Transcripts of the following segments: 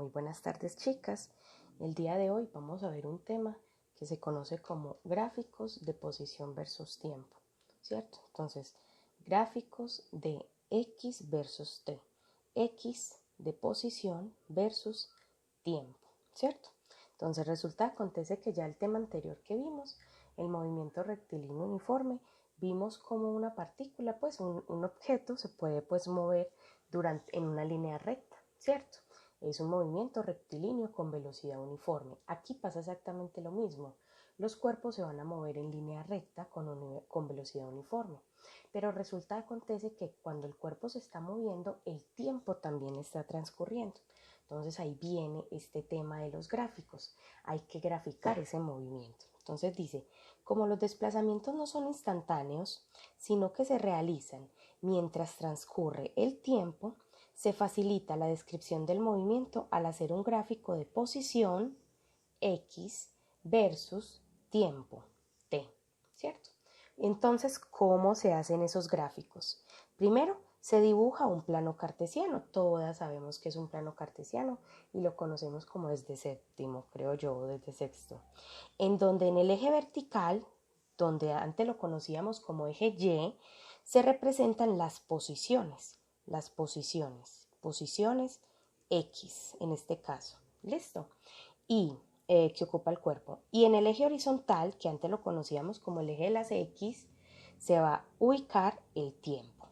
Muy buenas tardes, chicas. El día de hoy vamos a ver un tema que se conoce como gráficos de posición versus tiempo, ¿cierto? Entonces, gráficos de X versus T, X de posición versus tiempo, ¿cierto? Entonces, acontece que ya el tema anterior que vimos, el movimiento rectilíneo uniforme, vimos como una partícula, pues un objeto se puede mover en una línea recta, ¿cierto? Es un movimiento rectilíneo con velocidad uniforme. Aquí pasa exactamente lo mismo. Los cuerpos se van a mover en línea recta con velocidad uniforme. Pero acontece que cuando el cuerpo se está moviendo, el tiempo también está transcurriendo. Entonces ahí viene este tema de los gráficos. Hay que graficar ese movimiento. Entonces dice, como los desplazamientos no son instantáneos, sino que se realizan mientras transcurre el tiempo, se facilita la descripción del movimiento al hacer un gráfico de posición X versus tiempo T, ¿cierto? Entonces, ¿cómo se hacen esos gráficos? Primero, se dibuja un plano cartesiano. Todas sabemos que es un plano cartesiano y lo conocemos como desde séptimo, creo yo, desde sexto. En donde en el eje vertical, donde antes lo conocíamos como eje Y, se representan las posiciones X en este caso, ¿listo? Y que ocupa el cuerpo. Y en el eje horizontal, que antes lo conocíamos como el eje de las X, se va a ubicar el tiempo,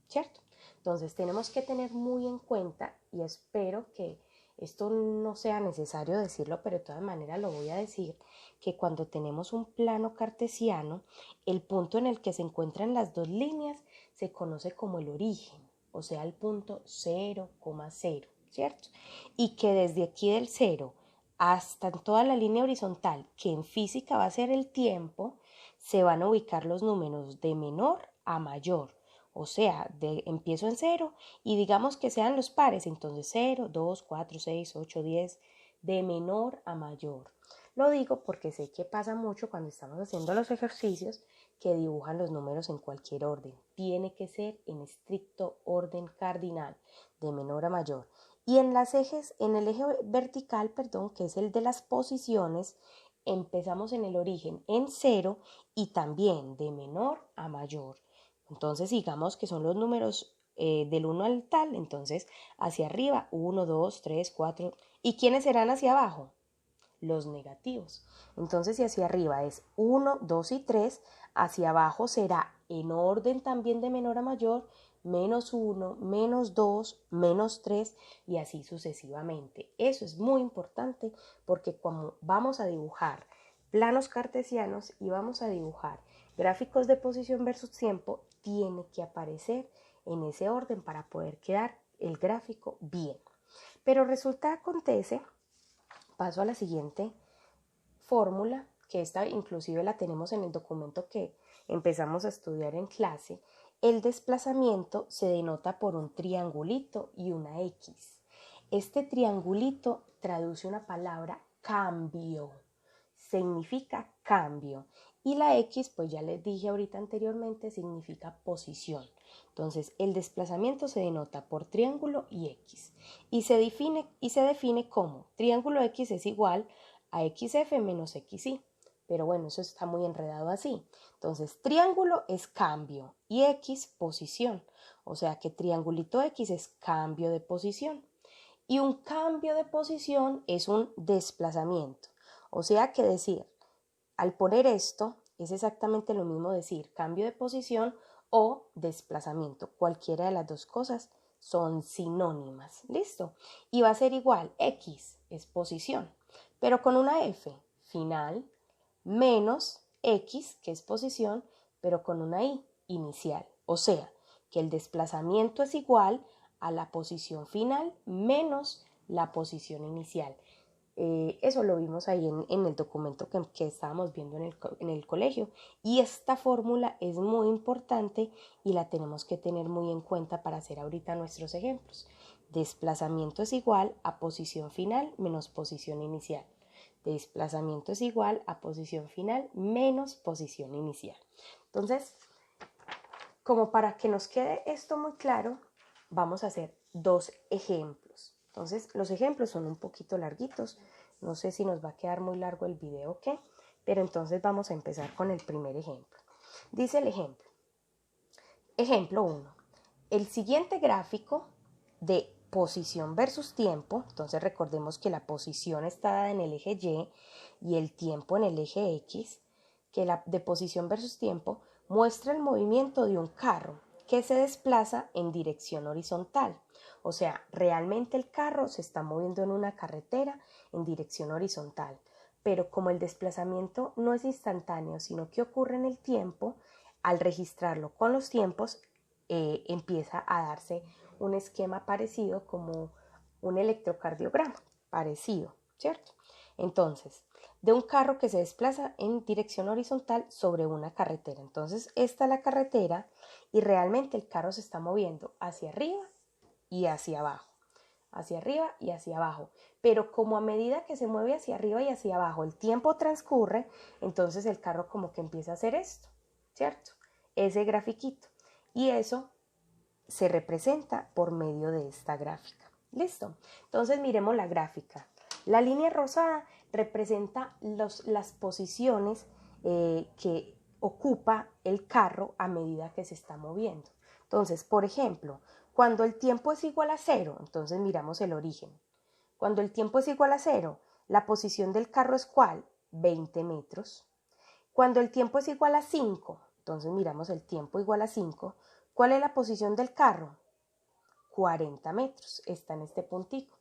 ¿cierto? Entonces tenemos que tener muy en cuenta, y espero que esto no sea necesario decirlo, pero de todas maneras lo voy a decir, que cuando tenemos un plano cartesiano, el punto en el que se encuentran las dos líneas se conoce como el origen, o sea, el punto 0,0, ¿cierto? Y que desde aquí del 0 hasta toda la línea horizontal, que en física va a ser el tiempo, se van a ubicar los números de menor a mayor. O sea, empiezo en 0 y digamos que sean los pares, entonces 0, 2, 4, 6, 8, 10, de menor a mayor. Lo digo porque sé que pasa mucho cuando estamos haciendo los ejercicios que dibujan los números en cualquier orden. Tiene que ser en estricto orden cardinal, de menor a mayor. Y en el eje vertical, que es el de las posiciones, empezamos en el origen en 0 y también de menor a mayor. Entonces, digamos que son los números del 1 al tal, entonces hacia arriba 1, 2, 3, 4. ¿Y quiénes serán hacia abajo? Los negativos. Entonces, si hacia arriba es 1, 2 y 3, hacia abajo será en orden también de menor a mayor, menos 1, menos 2, menos 3 y así sucesivamente. Eso es muy importante porque como vamos a dibujar planos cartesianos y vamos a dibujar gráficos de posición versus tiempo, tiene que aparecer en ese orden para poder quedar el gráfico bien. Pero acontece, paso a la siguiente fórmula, que esta inclusive la tenemos en el documento que empezamos a estudiar en clase. El desplazamiento se denota por un triangulito y una X. Este triangulito traduce una palabra cambio, significa cambio, y la X, pues ya les dije ahorita anteriormente, significa posición. Entonces el desplazamiento se denota por triángulo y X y se define como triángulo X es igual a XF menos XY. Pero bueno, eso está muy enredado así. Entonces, triángulo es cambio y X posición. O sea que triangulito X es cambio de posición. Y un cambio de posición es un desplazamiento. O sea que decir, al poner esto, es exactamente lo mismo decir cambio de posición o desplazamiento. Cualquiera de las dos cosas son sinónimas. ¿Listo? Y va a ser igual, X es posición, pero con una F final, menos X, que es posición, pero con una I inicial. O sea, que el desplazamiento es igual a la posición final menos la posición inicial. Eso lo vimos ahí en el documento que estábamos viendo en el colegio. Y esta fórmula es muy importante y la tenemos que tener muy en cuenta para hacer ahorita nuestros ejemplos. Desplazamiento es igual a posición final menos posición inicial. Desplazamiento es igual a posición final menos posición inicial. Entonces, como para que nos quede esto muy claro, vamos a hacer dos ejemplos. Entonces, los ejemplos son un poquito larguitos. No sé si nos va a quedar muy largo el video o qué, pero entonces vamos a empezar con el primer ejemplo. Dice el ejemplo. Ejemplo 1. El siguiente gráfico de posición versus tiempo, entonces recordemos que la posición está dada en el eje Y el tiempo en el eje X, que la de posición versus tiempo muestra el movimiento de un carro que se desplaza en dirección horizontal. O sea, realmente el carro se está moviendo en una carretera en dirección horizontal, pero como el desplazamiento no es instantáneo, sino que ocurre en el tiempo, al registrarlo con los tiempos, empieza a darse un esquema parecido como un electrocardiograma, parecido, ¿cierto? Entonces, de un carro que se desplaza en dirección horizontal sobre una carretera. Entonces, esta es la carretera y realmente el carro se está moviendo hacia arriba y hacia abajo, hacia arriba y hacia abajo. Pero como a medida que se mueve hacia arriba y hacia abajo, el tiempo transcurre, entonces el carro como que empieza a hacer esto, ¿cierto? Ese grafiquito. Y eso se representa por medio de esta gráfica. ¿Listo? Entonces miremos la gráfica. La línea rosada representa las posiciones que ocupa el carro a medida que se está moviendo. Entonces, por ejemplo, cuando el tiempo es igual a 0, entonces miramos el origen. Cuando el tiempo es igual a 0, la posición del carro es ¿cuál? 20 metros. Cuando el tiempo es igual a 5, entonces miramos el tiempo igual a 5. ¿Cuál es la posición del carro? 40 metros, está en este puntico.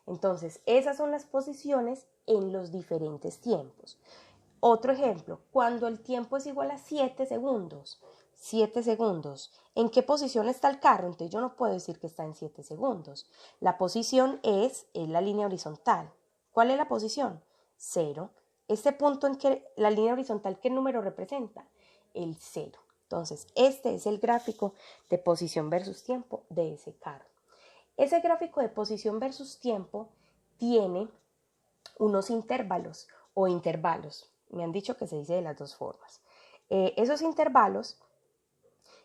Entonces, esas son las posiciones en los diferentes tiempos. Otro ejemplo, cuando el tiempo es igual a 7 segundos. 7 segundos. ¿En qué posición está el carro? Entonces yo no puedo decir que está en 7 segundos. La posición es la línea horizontal. ¿Cuál es la posición? 0. Este punto en que la línea horizontal, ¿qué número representa? El 0. Entonces, este es el gráfico de posición versus tiempo de ese carro. Ese gráfico de posición versus tiempo tiene unos intervalos o intervalos. Me han dicho que se dice de las dos formas. Esos intervalos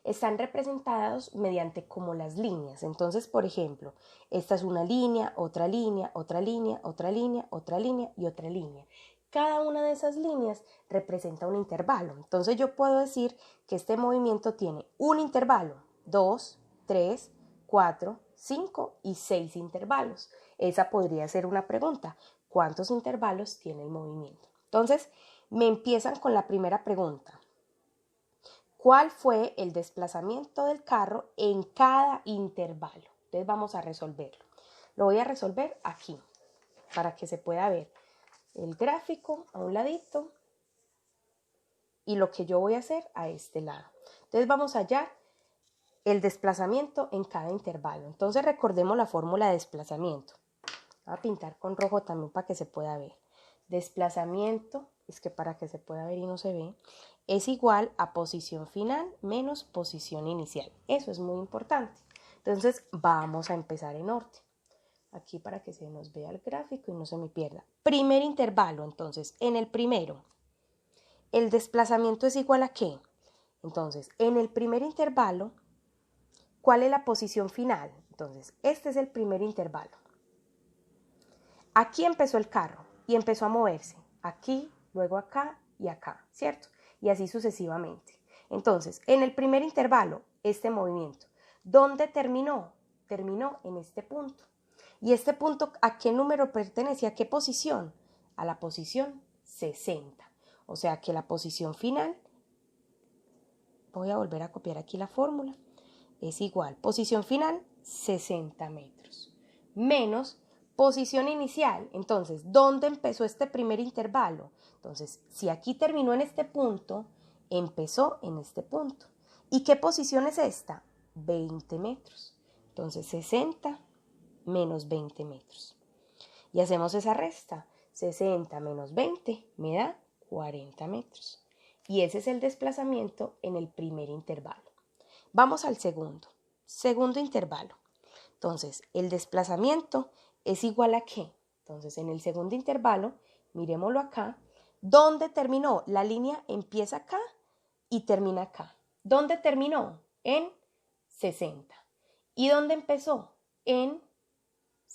están representados mediante como las líneas. Entonces, por ejemplo, esta es una línea, otra línea, otra línea, otra línea, otra línea y otra línea. Cada una de esas líneas representa un intervalo. Entonces yo puedo decir que este movimiento tiene un intervalo, 2, 3, 4, 5 y 6 intervalos. Esa podría ser una pregunta. ¿Cuántos intervalos tiene el movimiento? Entonces, me empiezan con la primera pregunta. ¿Cuál fue el desplazamiento del carro en cada intervalo? Entonces vamos a resolverlo. Lo voy a resolver aquí para que se pueda ver el gráfico a un ladito y lo que yo voy a hacer a este lado. Entonces vamos a hallar el desplazamiento en cada intervalo. Entonces recordemos la fórmula de desplazamiento. Voy a pintar con rojo también para que se pueda ver. Desplazamiento, es que para que se pueda ver y no se ve, es igual a posición final menos posición inicial. Eso es muy importante. Entonces vamos a empezar en orden. Aquí para que se nos vea el gráfico y no se me pierda. Primer intervalo, entonces, en el primero, ¿el desplazamiento es igual a qué? Entonces, en el primer intervalo, ¿cuál es la posición final? Entonces, este es el primer intervalo. Aquí empezó el carro y empezó a moverse. Aquí, luego acá y acá, ¿cierto? Y así sucesivamente. Entonces, en el primer intervalo, este movimiento. ¿Dónde terminó? Terminó en este punto. ¿Y este punto a qué número pertenece? ¿A qué posición? A la posición 60. O sea que la posición final, voy a volver a copiar aquí la fórmula, es igual, posición final 60 metros, menos posición inicial. Entonces, ¿dónde empezó este primer intervalo? Entonces, si aquí terminó en este punto, empezó en este punto. ¿Y qué posición es esta? 20 metros. Entonces, 60 menos 20 metros. Y hacemos esa resta. 60 menos 20 me da 40 metros. Y ese es el desplazamiento en el primer intervalo. Vamos al segundo. Segundo intervalo. Entonces, el desplazamiento es igual a ¿qué? Entonces, en el segundo intervalo, miremoslo acá. ¿Dónde terminó? La línea empieza acá y termina acá. ¿Dónde terminó? En 60. ¿Y dónde empezó? En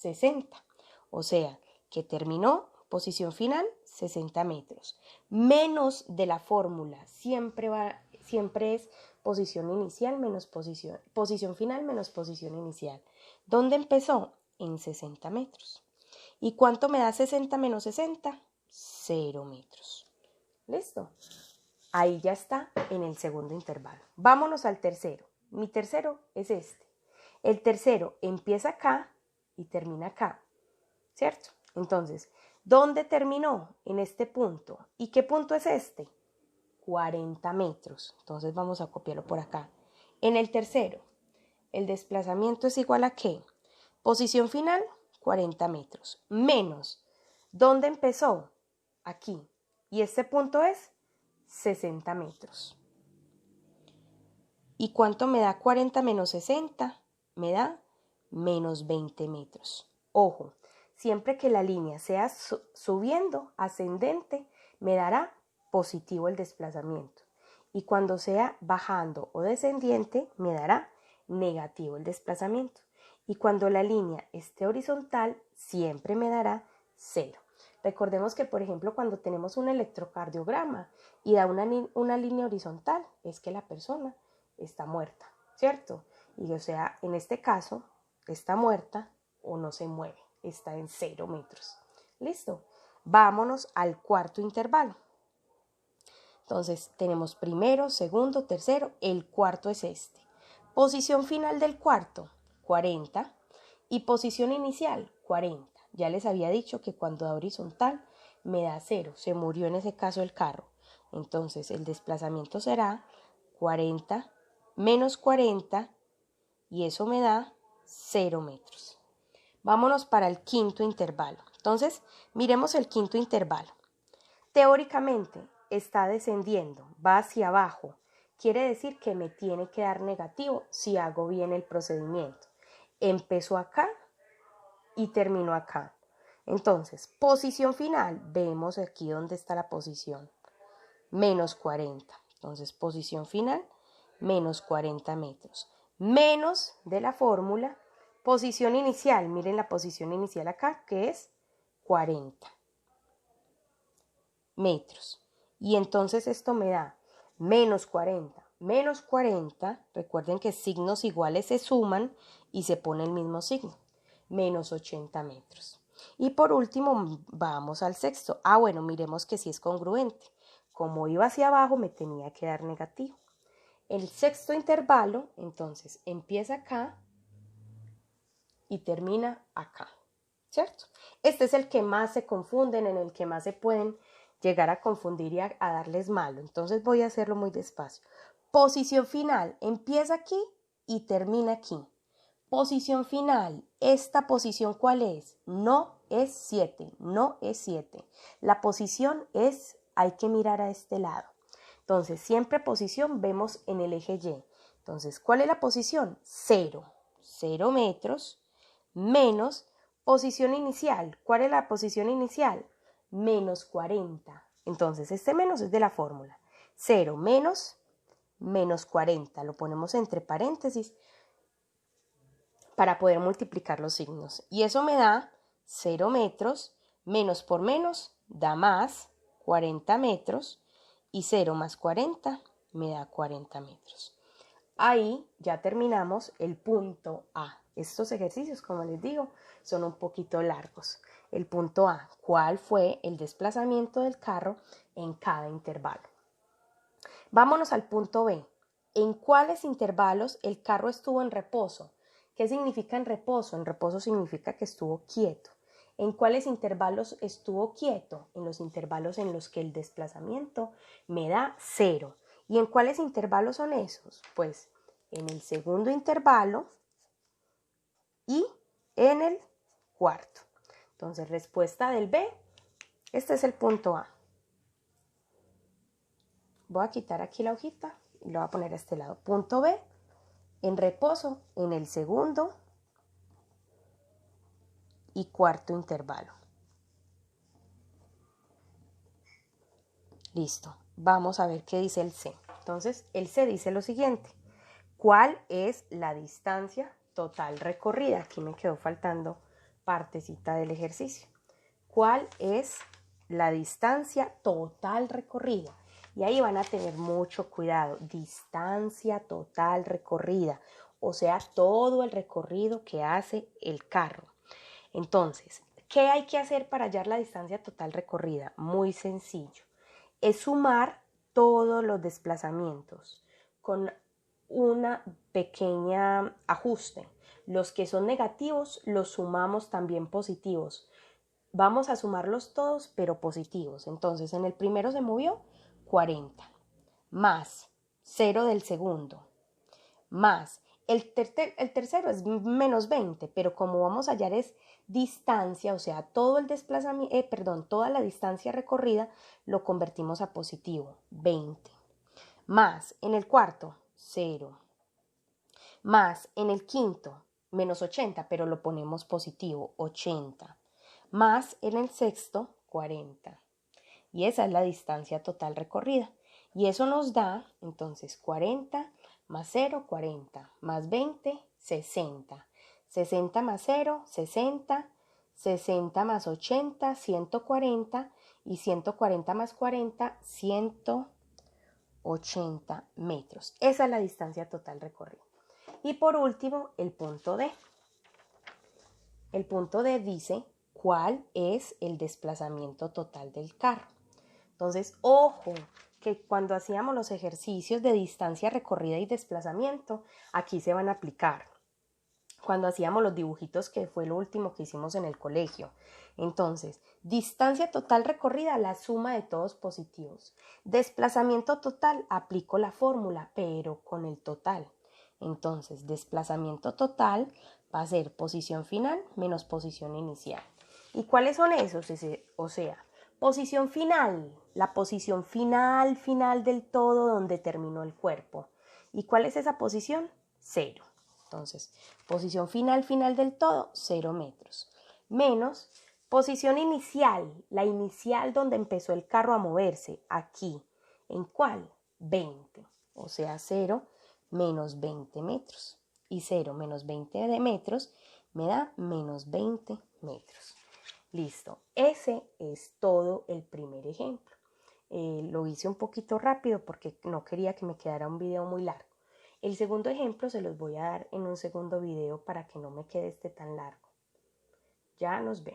60. O sea, que terminó, posición final, 60 metros. Menos de la fórmula, siempre es posición inicial menos posición final menos posición inicial. ¿Dónde empezó? En 60 metros. ¿Y cuánto me da 60 menos 60? 0 metros. ¿Listo? Ahí ya está en el segundo intervalo. Vámonos al tercero. Mi tercero es este. El tercero empieza acá y termina acá, ¿cierto? Entonces, ¿dónde terminó? En este punto. ¿Y qué punto es este? 40 metros. Entonces vamos a copiarlo por acá. En el tercero, el desplazamiento es igual a ¿qué? Posición final, 40 metros. Menos, ¿dónde empezó? Aquí. Y este punto es 60 metros. ¿Y cuánto me da 40 menos 60? Me da menos 20 metros. Ojo, siempre que la línea sea subiendo, ascendente, me dará positivo el desplazamiento. Y cuando sea bajando o descendiente, me dará negativo el desplazamiento. Y cuando la línea esté horizontal, siempre me dará 0. Recordemos que, por ejemplo, cuando tenemos un electrocardiograma y da una línea horizontal, es que la persona está muerta, ¿cierto? Y o sea, en este caso, está muerta o no se mueve, está en 0 metros. ¿Listo? Vámonos al cuarto intervalo. Entonces, tenemos primero, segundo, tercero, el cuarto es este. Posición final del cuarto, 40. Y posición inicial, 40. Ya les había dicho que cuando da horizontal me da 0. Se murió en ese caso el carro. Entonces el desplazamiento será 40 menos 40 y eso me da 0 metros. Vámonos para el quinto intervalo. Entonces miremos el quinto intervalo. Teóricamente está descendiendo, va hacia abajo. Quiere decir que me tiene que dar negativo si hago bien el procedimiento. Empezó acá y terminó acá. Entonces, posición final, vemos aquí dónde está la posición, menos 40. Entonces, posición final, menos 40 metros. Menos de la fórmula, posición inicial, miren la posición inicial acá, que es 40 metros. Y entonces esto me da menos 40. Menos 40, recuerden que signos iguales se suman y se pone el mismo signo. Menos 80 metros. Y por último, vamos al sexto. Bueno, miremos que sí es congruente. Como iba hacia abajo, me tenía que dar negativo. El sexto intervalo, entonces, empieza acá y termina acá, ¿cierto? Este es el que más se confunden, en el que más se pueden llegar a confundir y a darles malo. Entonces voy a hacerlo muy despacio. Posición final, empieza aquí y termina aquí. Posición final, ¿esta posición cuál es? No es 7, no es 7. La posición es, hay que mirar a este lado. Entonces, siempre posición vemos en el eje Y. Entonces, ¿cuál es la posición? 0, 0 metros, menos posición inicial. ¿Cuál es la posición inicial? Menos 40. Entonces, este menos es de la fórmula. 0 menos 40. Lo ponemos entre paréntesis para poder multiplicar los signos. Y eso me da 0 metros, menos por menos da más 40 metros y 0 más 40 me da 40 metros. Ahí ya terminamos el punto A. Estos ejercicios, como les digo, son un poquito largos. El punto A, ¿cuál fue el desplazamiento del carro en cada intervalo? Vámonos al punto B. ¿En cuáles intervalos el carro estuvo en reposo? ¿Qué significa en reposo? En reposo significa que estuvo quieto. ¿En cuáles intervalos estuvo quieto? En los intervalos en los que el desplazamiento me da 0. ¿Y en cuáles intervalos son esos? Pues en el segundo intervalo y en el cuarto. Entonces, respuesta del B, este es el punto A. Voy a quitar aquí la hojita y lo voy a poner a este lado. Punto B, en reposo en el segundo y cuarto intervalo. Listo. Vamos a ver qué dice el C. Entonces, el C dice lo siguiente. ¿Cuál es la distancia total recorrida? Aquí me quedó faltando partecita del ejercicio. ¿Cuál es la distancia total recorrida? Y ahí van a tener mucho cuidado. Distancia total recorrida, o sea, todo el recorrido que hace el carro. Entonces, ¿qué hay que hacer para hallar la distancia total recorrida? Muy sencillo. Es sumar todos los desplazamientos con una pequeña ajuste. Los que son negativos los sumamos también positivos. Vamos a sumarlos todos, pero positivos. Entonces, en el primero se movió 40, más 0 del segundo, más el tercero es menos 20, pero como vamos a hallar es distancia, o sea, todo el desplazamiento, toda la distancia recorrida, lo convertimos a positivo, 20. Más en el cuarto, 0. Más en el quinto, menos 80, pero lo ponemos positivo, 80. Más en el sexto, 40. Y esa es la distancia total recorrida. Y eso nos da, entonces, 40 más 0, 40, más 20, 60. 60 más 0, 60. 60 más 80, 140. Y 140 más 40, 180 metros. Esa es la distancia total recorrida. Y por último, el punto D. El punto D dice cuál es el desplazamiento total del carro. Entonces, ojo, que cuando hacíamos los ejercicios de distancia recorrida y desplazamiento, aquí se van a aplicar. Cuando hacíamos los dibujitos, que fue lo último que hicimos en el colegio. Entonces, distancia total recorrida, la suma de todos positivos. Desplazamiento total, aplico la fórmula, pero con el total. Entonces, desplazamiento total va a ser posición final menos posición inicial. ¿Y cuáles son esos? O sea, posición final, la posición final del todo donde terminó el cuerpo. ¿Y cuál es esa posición? 0. Entonces, posición final del todo, 0 metros. Menos posición inicial, la inicial donde empezó el carro a moverse, aquí. ¿En cuál? 20. O sea, 0 menos 20 metros. Y 0 menos 20 de metros me da menos 20 metros. Listo. Ese es todo el primer ejemplo. Lo hice un poquito rápido porque no quería que me quedara un video muy largo. El segundo ejemplo se los voy a dar en un segundo video para que no me quede este tan largo. Ya nos vemos.